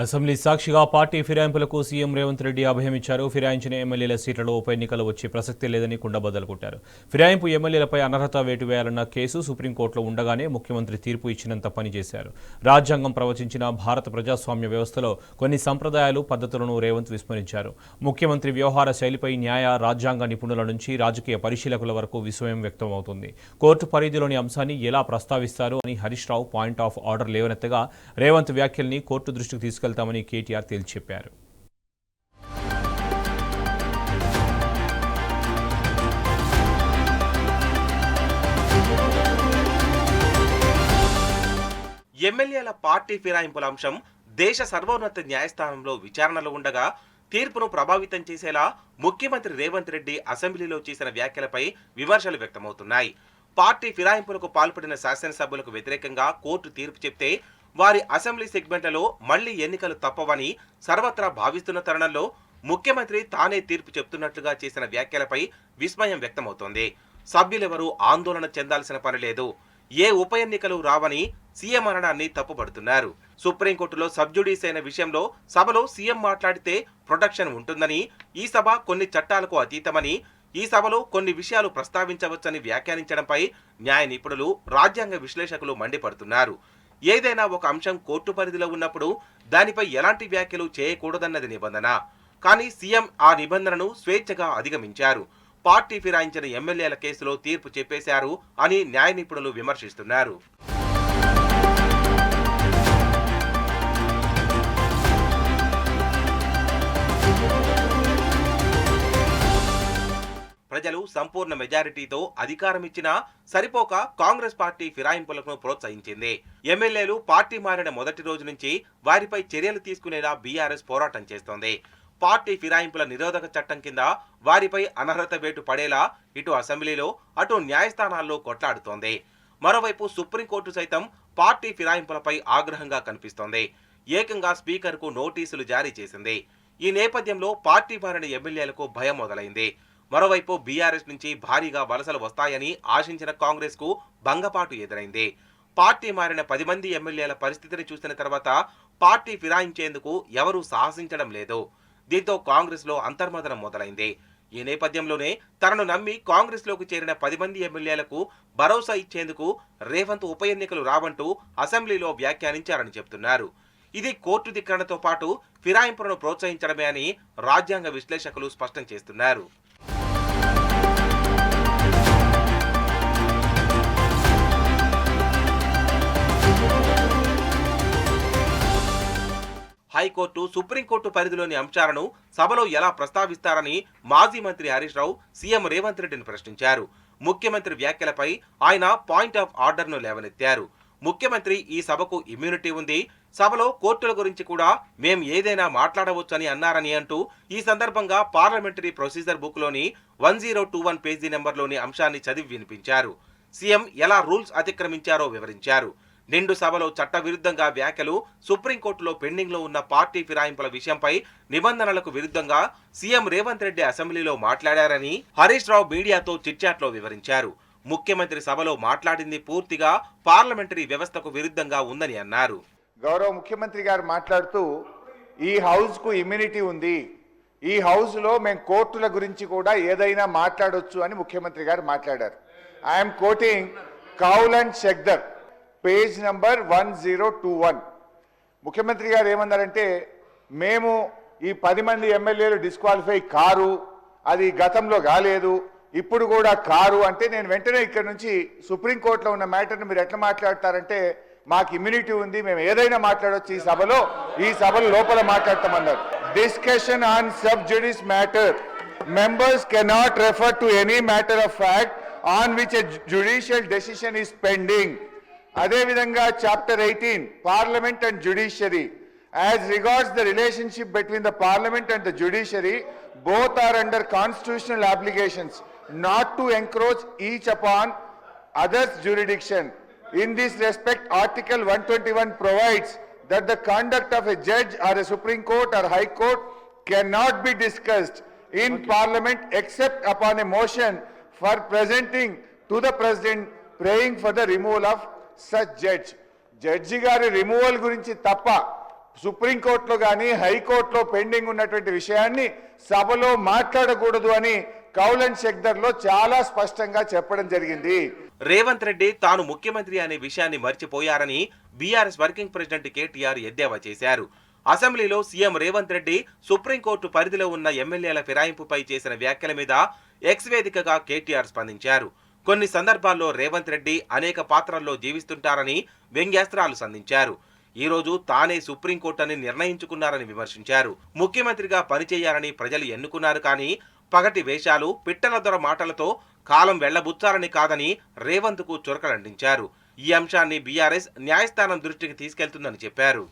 Assembly సాక్షిగా party ఫిరాయింపులకు CM Revanth Reddy అభయమిచ్చారు. ఫిరాయించిన ఎమ్మెల్యేల సీట్లలో ఉప ఎన్నికలు వచ్చే ప్రసక్తే లేదని కుండబద్దలు కొట్టారు. ఫిరాయింపు ఎమ్మెల్యేలపై అనర్హత వేటు వేయాలన్న కేసు సుప్రీంకోర్టులో ఉండగానే ముఖ్యమంత్రి తీర్పు ఇచ్చినంత పనిచేశారు. రాజ్యాంగం ప్రవచించిన భారత ప్రజాస్వామ్య వ్యవస్థలో కొన్ని సంప్రదాయాలు, పద్ధతులను రేవంత్ విస్మరించారు. ముఖ్యమంత్రి వ్యవహార శైలిపై న్యాయ, రాజ్యాంగ నిపుణుల నుంచి రాజకీయ పరిశీలకుల వరకు విస్మయం వ్యక్తమవుతుంది. కోర్టు పరిధిలోని అంశాన్ని ఎలా ప్రస్తావిస్తారు అని Harish Rao point of order లేవనెత్తగా రేవంత్ వ్యాఖ్యల్ని కోర్టు దృష్టికి తీసుకెళ్తామని కేటీఆర్ తేల్చి చెప్పారు. ఎమ్మెల్యేల పార్టీ ఫిరాయింపుల అంశం దేశ సర్వోన్నత న్యాయస్థానంలో విచారణలో ఉండగా తీర్పును ప్రభావితం చేసేలా ముఖ్యమంత్రి రేవంత్ రెడ్డి అసెంబ్లీలో చేసిన వ్యాఖ్యలపై విమర్శలు వ్యక్తమవుతున్నాయి. పార్టీ ఫిరాయింపులకు పాల్పడిన శాసనసభ్యులకు వ్యతిరేకంగా కోర్టు తీర్పు చెప్తే వారి అసెంబ్లీ సెగ్మెంట్లలో మళ్లీ ఎన్నికలు తప్పవని సర్వత్రా భావిస్తున్న తరుణంలో ముఖ్యమంత్రి తానే తీర్పు చెప్తున్నట్లుగా చేసిన వ్యాఖ్యలపై విస్మయం వ్యక్తమవుతోంది. సభ్యులెవరూ ఆందోళన చెందాల్సిన పని లేదు, ఏ ఉప ఎన్నికలు రావని సీఎం అనడాన్ని తప్పుపడుతున్నారు. సుప్రీంకోర్టులో సబ్జుడీస్ అయిన విషయంలో సభలో సీఎం మాట్లాడితే ప్రొటెక్షన్ ఉంటుందని, ఈ సభ కొన్ని చట్టాలకు అతీతమని, ఈ సభలో కొన్ని విషయాలు ప్రస్తావించవచ్చని వ్యాఖ్యానించడంపై న్యాయ నిపుణులు, రాజ్యాంగ విశ్లేషకులు మండిపడుతున్నారు. ఏదైనా ఒక అంశం కోర్టు పరిధిలో ఉన్నప్పుడు దానిపై ఎలాంటి వ్యాఖ్యలు చేయకూడదన్నది నిబంధన. కానీ సీఎం ఆ నిబంధనను స్వేచ్ఛగా అధిగమించారు. పార్టీ ఫిరాయించిన ఎమ్మెల్యేల కేసులో తీర్పు చెప్పేశారు అని న్యాయ నిపుణులు విమర్శిస్తున్నారు. ప్రజలు సంపూర్ణ మెజారిటీతో అధికారం ఇచ్చినా సరిపోక కాంగ్రెస్ పార్టీ ఫిరాయింపులను ప్రోత్సహించింది. ఎమ్మెల్యేలు పార్టీ మారిన మొదటి రోజు నుంచి వారిపై చర్యలు తీసుకునేలా బీఆర్ఎస్ పోరాటం చేస్తోంది. పార్టీ ఫిరాయింపుల నిరోధక చట్టం కింద వారిపై అనర్హత వేటు పడేలా ఇటు అసెంబ్లీలో అటు న్యాయస్థానాల్లో కొట్లాడుతోంది. మరోవైపు సుప్రీంకోర్టు సైతం పార్టీ ఫిరాయింపులపై ఆగ్రహంగా కనిపిస్తోంది. ఏకంగా స్పీకర్కు నోటీసులు జారీ చేసింది. ఈ నేపథ్యంలో పార్టీ మారిన ఎమ్మెల్యేలకు భయం మొదలైంది. మరోవైపు బీఆర్ఎస్ నుంచి భారీగా వలసలు వస్తాయని ఆశించిన కాంగ్రెస్ కు భంగపాటు ఎదురైంది. పార్టీ మారిన 10 మంది ఎమ్మెల్యేల పరిస్థితిని చూసిన తర్వాత పార్టీ ఫిరాయించేందుకు ఎవరూ సాహసించడం లేదు. దీంతో కాంగ్రెస్ లో అంతర్మదనం మొదలైంది. ఈ నేపథ్యంలోనే తనను నమ్మి కాంగ్రెస్ లోకి చేరిన 10 మంది ఎమ్మెల్యేలకు భరోసా ఇచ్చేందుకు రేవంత్ ఉప ఎన్నికలు రావంటూ అసెంబ్లీలో వ్యాఖ్యానించారని చెబుతున్నారు. ఇది కోర్టు ధిక్కరణతో పాటు ఫిరాయింపులను ప్రోత్సహించడమే అని రాజ్యాంగ విశ్లేషకులు స్పష్టం చేస్తున్నారు. హైకోర్టు, సుప్రీంకోర్టు పరిధిలోని అంశాలను సభలో ఎలా ప్రస్తావిస్తారని మాజీ మంత్రి హరీష్ రావు సీఎం రేవంత్ రెడ్డిని ప్రశ్నించారు. ముఖ్యమంత్రి వ్యాఖ్యలపై ఆయన పాయింట్ ఆఫ్ ఆర్డర్ను లేవనెత్తారు. ముఖ్యమంత్రి ఈ సభకు ఇమ్యూనిటీ ఉంది, సభలో కోర్టుల గురించి కూడా మేం ఏదైనా మాట్లాడవచ్చని అన్నారని అంటూ ఈ సందర్భంగా పార్లమెంటరీ ప్రొసీజర్ బుక్ లోని 1021 పేజీ నెంబర్లోని అంశాన్ని చదివి వినిపించారు. సీఎం ఎలా రూల్స్ అతిక్రమించారో వివరించారు. నిండు సభలో చట్టవిరుద్ధంగా వ్యాఖ్యలు, సుప్రీంకోర్టులో పెండింగ్ లో ఉన్న పార్టీ ఫిరాయింపుల విషయంపై నిబంధనలకు విరుద్ధంగా సీఎం రేవంత్ రెడ్డి అసెంబ్లీలో మాట్లాడారని హరీష్ రావు మీడియాతో చిట్చాట్లో వివరించారు. ముఖ్యమంత్రి సభలో మాట్లాడింది పూర్తిగా పార్లమెంటరీ వ్యవస్థకు విరుద్ధంగా ఉందని అన్నారు. గౌరవ ముఖ్యమంత్రి గారు మాట్లాడుతూ ఈ హౌస్ కు ఇమ్యూనిటీ ఉంది, ఈ హౌస్ లో మేము కోర్టుల గురించి కూడా ఏదైనా మాట్లాడొచ్చు అని ముఖ్యమంత్రి గారు మాట్లాడారు. I am quoting Kaul and Shakdher page number 1021. ముఖ్యమంత్రి గారు ఏమన్నారంటే, మేము ఈ 10 మంది ఎమ్మెల్యేలు డిస్క్వాలిఫై కారు, అది గతంలో కాలేదు, ఇప్పుడు కూడా కారు అంటే నేను వెంటనే ఇక్కడ నుంచి సుప్రీంకోర్టులో ఉన్న మ్యాటర్ని మీరు ఎట్లా మాట్లాడతారంటే మాకు ఇమ్యూనిటీ ఉంది, మేము ఏదైనా మాట్లాడవచ్చు ఈ సభలో లోపల మాట్లాడతామన్నారు. Discussion on sub judice matter members cannot refer to any matter of fact on which a judicial decision is pending. అదేవిధంగా chapter 18 parliament and judiciary, as regards the relationship between the parliament and the judiciary, both are under constitutional obligations not to encroach each upon others' jurisdiction. In this respect, Article 121 provides that the conduct of a judge or a Supreme Court or High Court cannot be discussed in Parliament except upon a motion for presenting to the President praying for the removal of such judge. Judge గారి removal గురించి తప్ప సుప్రీంకోర్టులో కానీ హైకోర్టులో pending ఉన్నటువంటి విషయాన్ని సభలో మాట్లాడకూడదు అని కౌల్ అండ్ షెక్దర్లో చాలా స్పష్టంగా చెప్పడం జరిగింది. రేవంత్ రెడ్డి తాను ముఖ్యమంత్రి అనే విషయాన్ని మర్చిపోయారని బీఆర్ఎస్ వర్కింగ్ ప్రెసిడెంట్ కేటీఆర్ ఎద్దేవా చేశారు. అసెంబ్లీలో సీఎం రేవంత్ రెడ్డి సుప్రీంకోర్టు పరిధిలో ఉన్న ఎమ్మెల్యేల ఫిరాయింపుపై చేసిన వ్యాఖ్యల మీద ఎక్స్ వేదికగా కేటీఆర్ స్పందించారు. కొన్ని సందర్భాల్లో రేవంత్ రెడ్డి అనేక పాత్రల్లో జీవిస్తుంటారని వ్యంగ్యాస్త్రాలు సంధించారు. ఈ రోజు తానే సుప్రీంకోర్టు అని నిర్ణయించుకున్నారని విమర్శించారు. ముఖ్యమంత్రిగా పనిచేయాలని ప్రజలు ఎన్నుకున్నారు కానీ పగటి వేషాలు, పిట్టల దొర మాటలతో కాలం వెళ్లబుచ్చాలని కాదని రేవంత్కు చురకలంటించారు. ఈ అంశాన్ని బీఆర్ఎస్ న్యాయస్థానం దృష్టికి తీసుకెళ్తుందని చెప్పారు.